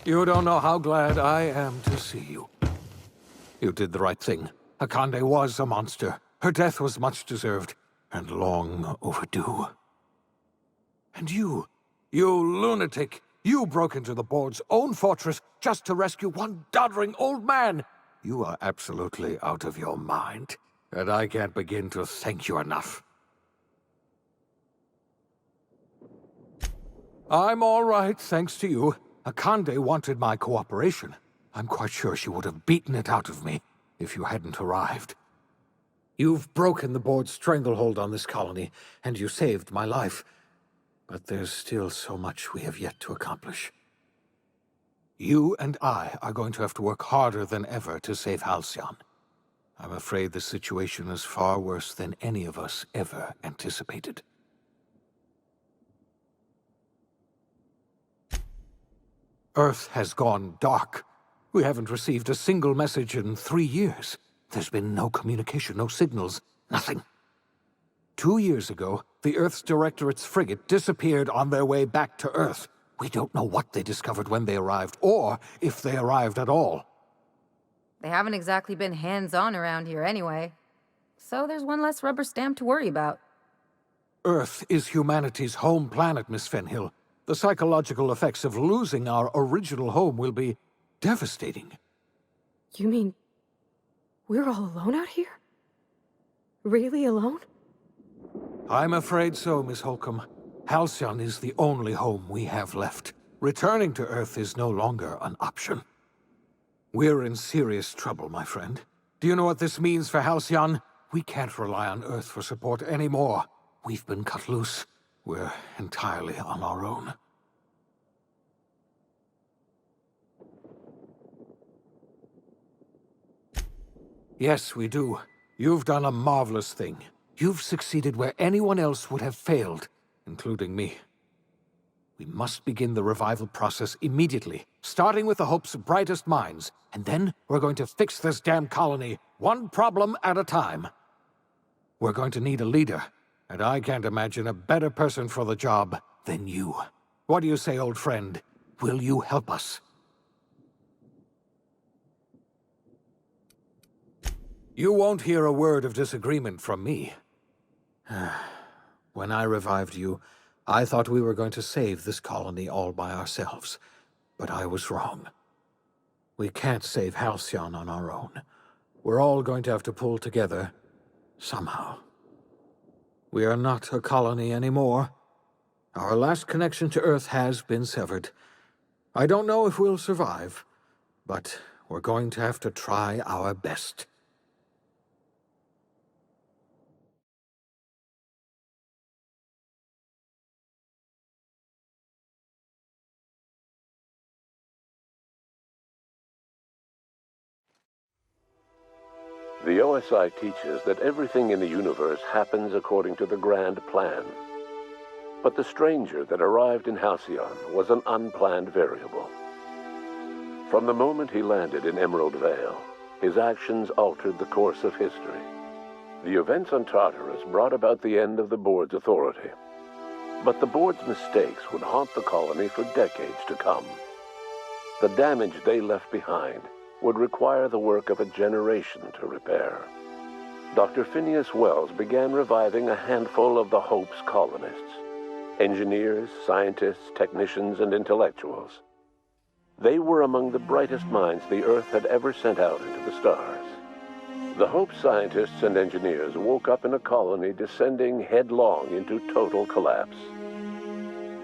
You don't know how glad I am to see you. You did the right thing. Akande was a monster. Her death was much deserved, and long overdue. And you lunatic, you broke into the board's own fortress just to rescue one doddering old man. You are absolutely out of your mind, and I can't begin to thank you enough. I'm all right, thanks to you. Akande wanted my cooperation. I'm quite sure she would have beaten it out of me if you hadn't arrived. You've broken the board's stranglehold on this colony, and you saved my life. But there's still so much we have yet to accomplish. You and I are going to have to work harder than ever to save Halcyon. I'm afraid the situation is far worse than any of us ever anticipated. Earth has gone dark. We haven't received a single message in 3 years. There's been no communication, no signals, nothing. 2 years ago, the Earth's Directorate's frigate disappeared on their way back to Earth. We don't know what they discovered when they arrived, or if they arrived at all. They haven't exactly been hands-on around here anyway. So there's one less rubber stamp to worry about. Earth is humanity's home planet, Miss Fenhill. The psychological effects of losing our original home will be devastating. You mean we're all alone out here? Really alone? I'm afraid so, Miss Holcomb. Halcyon is the only home we have left. Returning to Earth is no longer an option. We're in serious trouble, my friend. Do you know what this means for Halcyon? We can't rely on Earth for support anymore. We've been cut loose. We're entirely on our own. Yes, we do. You've done a marvelous thing. You've succeeded where anyone else would have failed, including me. We must begin the revival process immediately, starting with the Hope's brightest minds, and then we're going to fix this damn colony, one problem at a time. We're going to need a leader, and I can't imagine a better person for the job than you. What do you say, old friend? Will you help us? You won't hear a word of disagreement from me. When I revived you, I thought we were going to save this colony all by ourselves, but I was wrong. We can't save Halcyon on our own. We're all going to have to pull together, somehow. We are not a colony anymore. Our last connection to Earth has been severed. I don't know if we'll survive, but we're going to have to try our best. The OSI teaches that everything in the universe happens according to the grand plan. But the stranger that arrived in Halcyon was an unplanned variable. From the moment he landed in Emerald Vale, his actions altered the course of history. The events on Tartarus brought about the end of the board's authority. But the board's mistakes would haunt the colony for decades to come. The damage they left behind would require the work of a generation to repair. Dr. Phineas Wells began reviving a handful of the Hope's colonists. Engineers, scientists, technicians, and intellectuals. They were among the brightest minds the Earth had ever sent out into the stars. The Hope scientists and engineers woke up in a colony descending headlong into total collapse.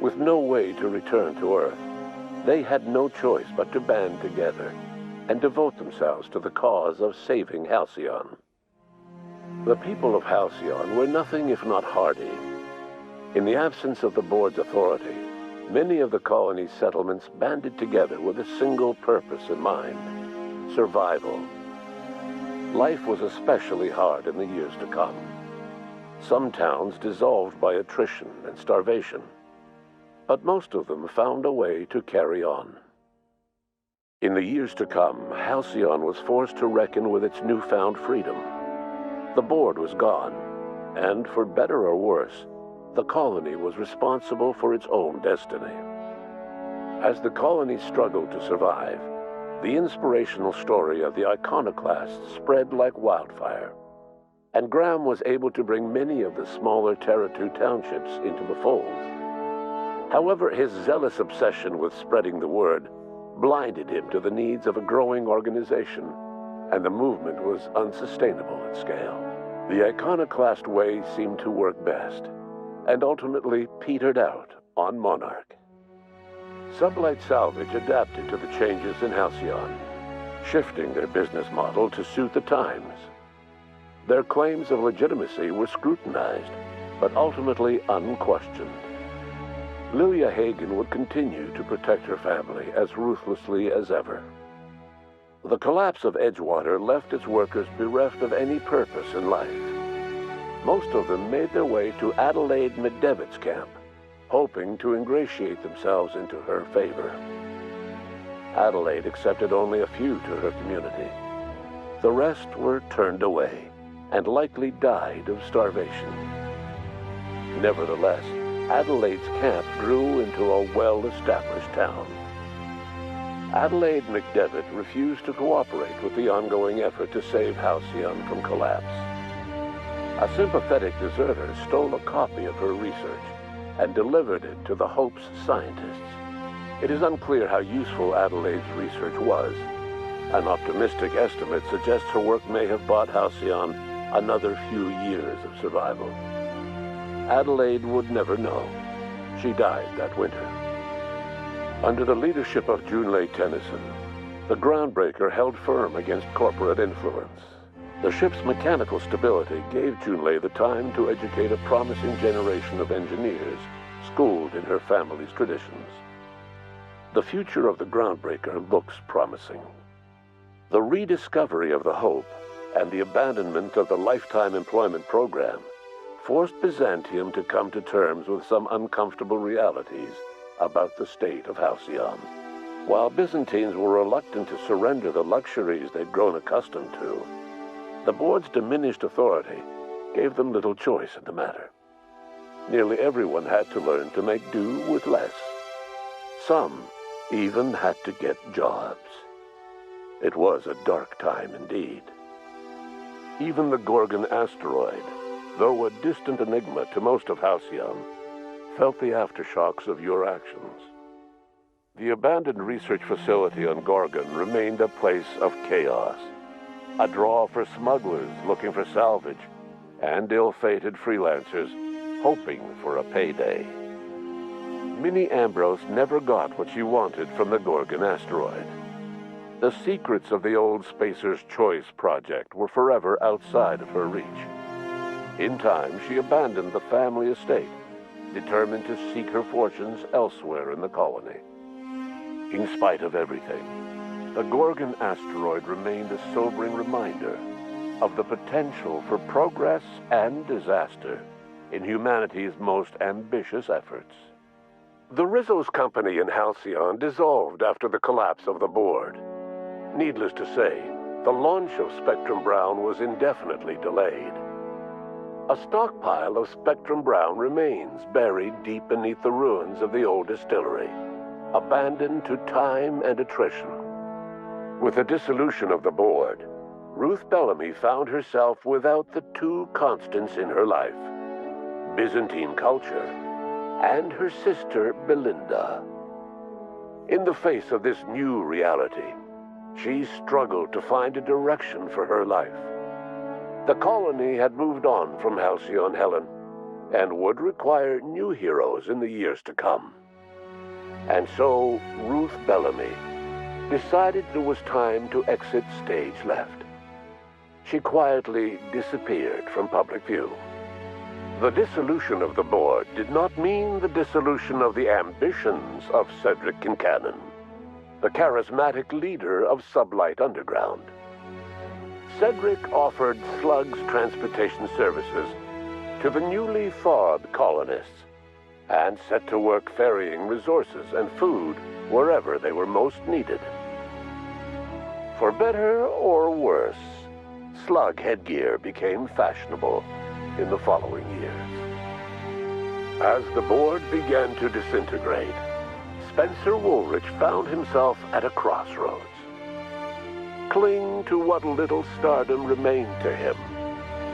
With no way to return to Earth, they had no choice but to band together and devote themselves to the cause of saving Halcyon. The people of Halcyon were nothing if not hardy. In the absence of the board's authority, many of the colony's settlements banded together with a single purpose in mind: survival. Life was especially hard in the years to come. Some towns dissolved by attrition and starvation, but most of them found a way to carry on. In the years to come, Halcyon was forced to reckon with its newfound freedom. The board was gone, and for better or worse, the colony was responsible for its own destiny. As the colony struggled to survive, the inspirational story of the iconoclasts spread like wildfire, and Graham was able to bring many of the smaller Terra-2 townships into the fold. However, his zealous obsession with spreading the word blinded him to the needs of a growing organization, and the movement was unsustainable at scale. The iconoclast way seemed to work best, and ultimately petered out on Monarch. Sublight Salvage adapted to the changes in Halcyon, shifting their business model to suit the times. Their claims of legitimacy were scrutinized, but ultimately unquestioned. Lilia Hagen would continue to protect her family as ruthlessly as ever. The collapse of Edgewater left its workers bereft of any purpose in life. Most of them made their way to Adelaide McDevitt's camp, hoping to ingratiate themselves into her favor. Adelaide accepted only a few to her community. The rest were turned away and likely died of starvation. Nevertheless, Adelaide's camp grew into a well-established town. Adelaide McDevitt refused to cooperate with the ongoing effort to save Halcyon from collapse. A sympathetic deserter stole a copy of her research and delivered it to the Hope's scientists. It is unclear how useful Adelaide's research was. An optimistic estimate suggests her work may have bought Halcyon another few years of survival. Adelaide would never know. She died that winter. Under the leadership of Junlei Tennyson, the Groundbreaker held firm against corporate influence. The ship's mechanical stability gave Junlei the time to educate a promising generation of engineers schooled in her family's traditions. The future of the Groundbreaker looks promising. The rediscovery of the Hope and the abandonment of the lifetime employment program forced Byzantium to come to terms with some uncomfortable realities about the state of Halcyon. While Byzantines were reluctant to surrender the luxuries they'd grown accustomed to, the board's diminished authority gave them little choice in the matter. Nearly everyone had to learn to make do with less. Some even had to get jobs. It was a dark time indeed. Even the Gorgon asteroid, though a distant enigma to most of Halcyon, felt the aftershocks of your actions. The abandoned research facility on Gorgon remained a place of chaos, a draw for smugglers looking for salvage, and ill-fated freelancers hoping for a payday. Minnie Ambrose never got what she wanted from the Gorgon asteroid. The secrets of the old Spacer's Choice project were forever outside of her reach. In time, she abandoned the family estate, determined to seek her fortunes elsewhere in the colony. In spite of everything, the Gorgon asteroid remained a sobering reminder of the potential for progress and disaster in humanity's most ambitious efforts. The Rizzo's company in Halcyon dissolved after the collapse of the board. Needless to say, the launch of Spectrum Brown was indefinitely delayed. A stockpile of Spectrum Brown remains buried deep beneath the ruins of the old distillery, abandoned to time and attrition. With the dissolution of the board, Ruth Bellamy found herself without the two constants in her life: Byzantine culture and her sister Belinda. In the face of this new reality, she struggled to find a direction for her life. The colony had moved on from Halcyon Helen and would require new heroes in the years to come. And so Ruth Bellamy decided it was time to exit stage left. She quietly disappeared from public view. The dissolution of the board did not mean the dissolution of the ambitions of Cedric Kincannon, the charismatic leader of Sublight Underground. Cedric offered Slug's transportation services to the newly thawed colonists and set to work ferrying resources and food wherever they were most needed. For better or worse, Slug headgear became fashionable in the following years. As the board began to disintegrate, Spencer Woolrich found himself at a crossroads. Cling to what little stardom remained to him,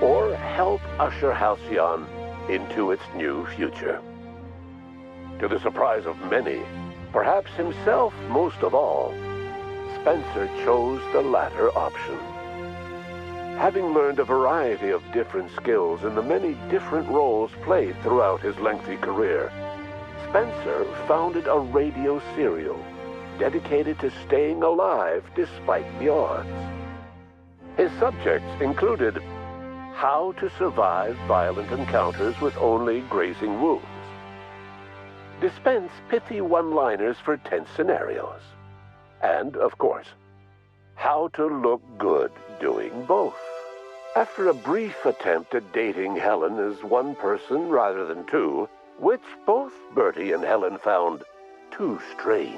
or help usher Halcyon into its new future. To the surprise of many, perhaps himself most of all, Spencer chose the latter option. Having learned a variety of different skills in the many different roles played throughout his lengthy career, Spencer founded a radio serial dedicated to staying alive despite the odds. His subjects included how to survive violent encounters with only grazing wounds, dispense pithy one-liners for tense scenarios, and, of course, how to look good doing both. After a brief attempt at dating Helen as one person rather than two, which both Bertie and Helen found too strange,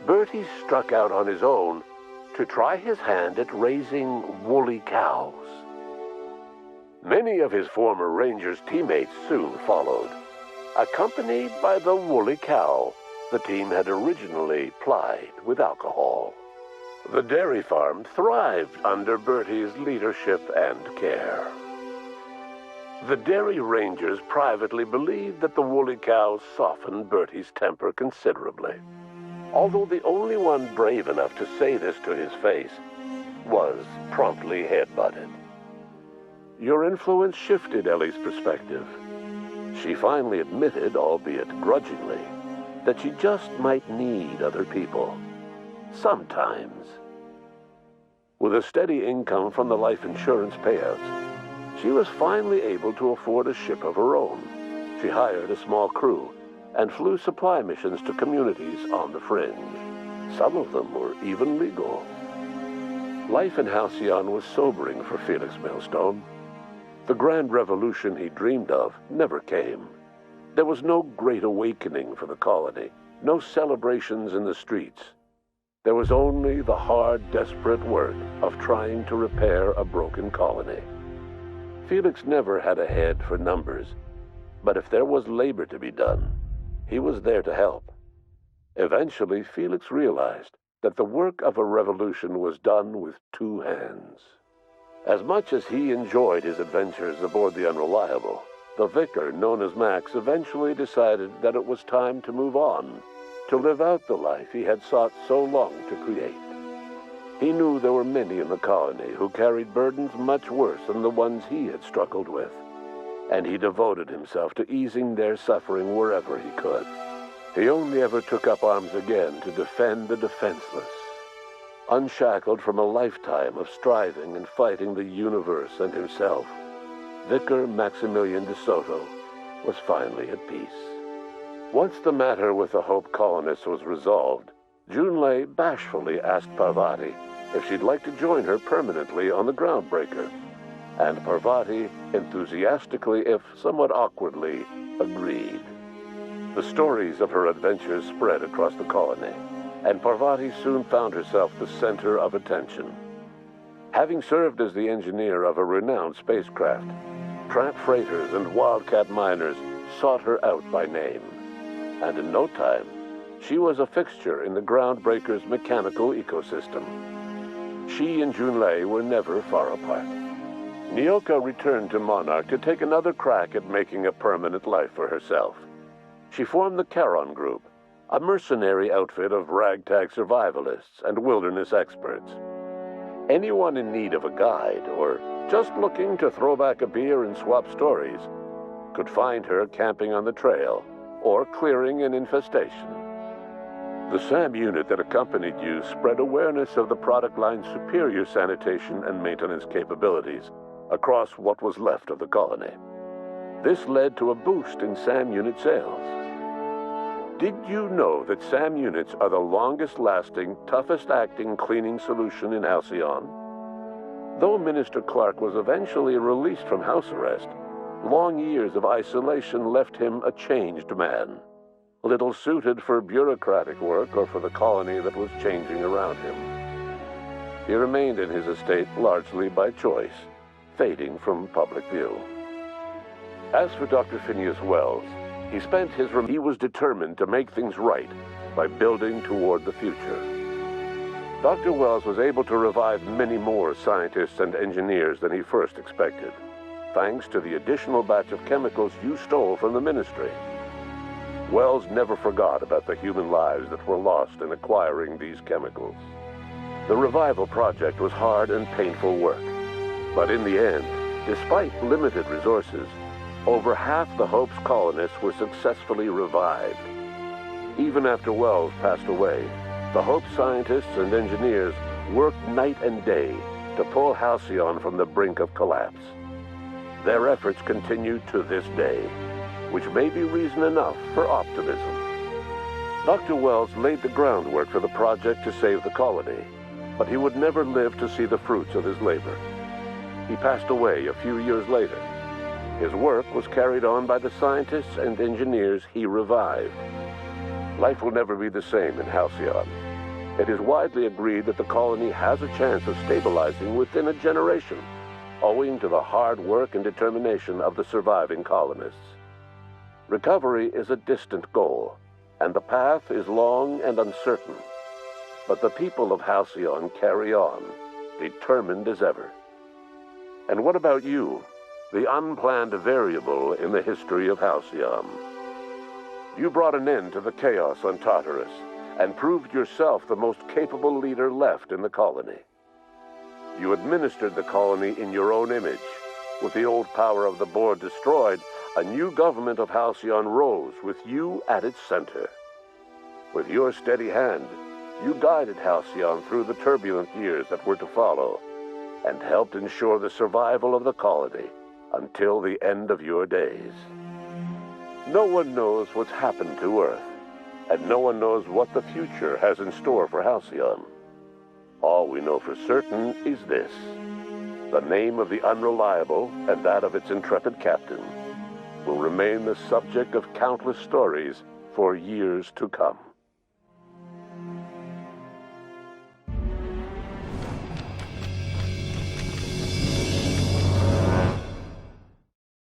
Bertie struck out on his own to try his hand at raising woolly cows. Many of his former Rangers teammates soon followed, accompanied by the woolly cow the team had originally plied with alcohol. The dairy farm thrived under Bertie's leadership and care. The Dairy Rangers privately believed that the woolly cows softened Bertie's temper considerably, although the only one brave enough to say this to his face was promptly headbutted. Your influence shifted Ellie's perspective. She finally admitted, albeit grudgingly, that she just might need other people. Sometimes. With a steady income from the life insurance payouts, she was finally able to afford a ship of her own. She hired a small crew and flew supply missions to communities on the fringe. Some of them were even legal. Life in Halcyon was sobering for Felix Millstone. The grand revolution he dreamed of never came. There was no great awakening for the colony, no celebrations in the streets. There was only the hard, desperate work of trying to repair a broken colony. Felix never had a head for numbers, but if there was labor to be done, he was there to help. Eventually, Felix realized that the work of a revolution was done with two hands. As much as he enjoyed his adventures aboard the Unreliable, the vicar, known as Max, eventually decided that it was time to move on, to live out the life he had sought so long to create. He knew there were many in the colony who carried burdens much worse than the ones he had struggled with, and he devoted himself to easing their suffering wherever he could. He only ever took up arms again to defend the defenseless. Unshackled from a lifetime of striving and fighting the universe and himself, Vicar Maximilian de Soto was finally at peace. Once the matter with the Hope colonists was resolved, Junlei bashfully asked Parvati if she'd like to join her permanently on the Groundbreaker, and Parvati enthusiastically, if somewhat awkwardly, agreed. The stories of her adventures spread across the colony, and Parvati soon found herself the center of attention. Having served as the engineer of a renowned spacecraft, tramp freighters and wildcat miners sought her out by name, and in no time, she was a fixture in the Groundbreaker's mechanical ecosystem. She and Junlei were never far apart. Nyoka returned to Monarch to take another crack at making a permanent life for herself. She formed the Charon Group, a mercenary outfit of ragtag survivalists and wilderness experts. Anyone in need of a guide, or just looking to throw back a beer and swap stories, could find her camping on the trail or clearing an infestation. The SAM unit that accompanied you spread awareness of the product line's superior sanitation and maintenance capabilities across what was left of the colony. This led to a boost in SAM unit sales. Did you know that SAM units are the longest-lasting, toughest-acting cleaning solution in Halcyon? Though Minister Clark was eventually released from house arrest, long years of isolation left him a changed man, little suited for bureaucratic work or for the colony that was changing around him. He remained in his estate largely by choice, fading from public view. As for Dr. Phineas Wells, He was determined to make things right by building toward the future. Dr. Wells was able to revive many more scientists and engineers than he first expected, thanks to the additional batch of chemicals you stole from the Ministry. Wells never forgot about the human lives that were lost in acquiring these chemicals. The revival project was hard and painful work, but in the end, despite limited resources, over half the Hope's colonists were successfully revived. Even after Wells passed away, the Hope scientists and engineers worked night and day to pull Halcyon from the brink of collapse. Their efforts continue to this day, which may be reason enough for optimism. Dr. Wells laid the groundwork for the project to save the colony, but he would never live to see the fruits of his labor. He passed away a few years later. His work was carried on by the scientists and engineers he revived. Life will never be the same in Halcyon. It is widely agreed that the colony has a chance of stabilizing within a generation, owing to the hard work and determination of the surviving colonists. Recovery is a distant goal, and the path is long and uncertain. But the people of Halcyon carry on, determined as ever. And what about you, the unplanned variable in the history of Halcyon? You brought an end to the chaos on Tartarus and proved yourself the most capable leader left in the colony. You administered the colony in your own image. With the old power of the board destroyed, a new government of Halcyon rose with you at its center. With your steady hand, you guided Halcyon through the turbulent years that were to follow, and helped ensure the survival of the colony until the end of your days. No one knows what's happened to Earth, and no one knows what the future has in store for Halcyon. All we know for certain is this: the name of the Unreliable and that of its intrepid captain will remain the subject of countless stories for years to come.